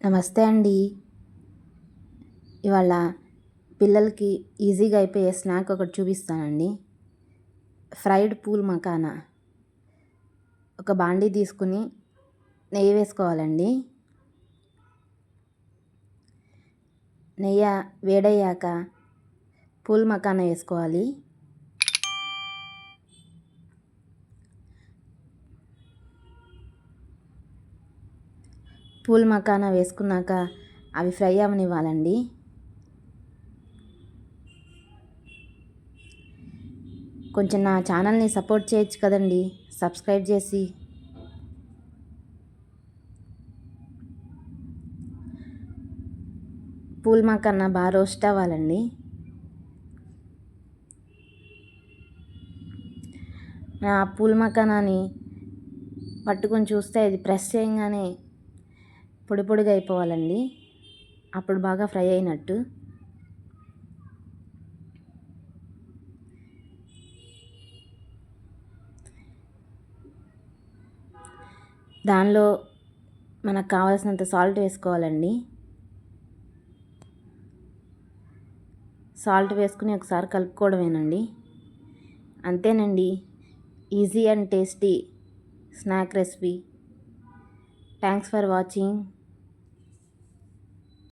నమస్తే అండి. ఇవాళ పిల్లలకి ఈజీగా అయిపోయే స్నాక్ ఒకటి చూపిస్తానండి. Fried pool makhana. ఒక బాండీ తీసుకుని నెయ్యి వేసుకోవాలండి. నెయ్యి వేడయ్యాక పూల్ మకానా వేసుకోవాలి. పూల్ మకానా వేసుకున్నాక అవి ఫ్రై అవ్వనివ్వాలండి. కొంచెం నా ఛానల్ని సపోర్ట్ చేయొచ్చు కదండి, సబ్స్క్రైబ్ చేసి. పూల్ మకానా బాగా రోస్ట్ అవ్వాలండి. ఆ పూల్ మకానాని పట్టుకొని చూస్తే ఇది ప్రెస్ చేయగానే పొడి పొడిగా అయిపోవాలండి. అప్పుడు బాగా ఫ్రై అయినట్టు. దానిలో మనకు కావాల్సినంత సాల్ట్ వేసుకోవాలండి. సాల్ట్ వేసుకుని ఒకసారి కలుపుకోవడమేనండి. అంతేనండి, easy and tasty snack recipe. Thanks for watching.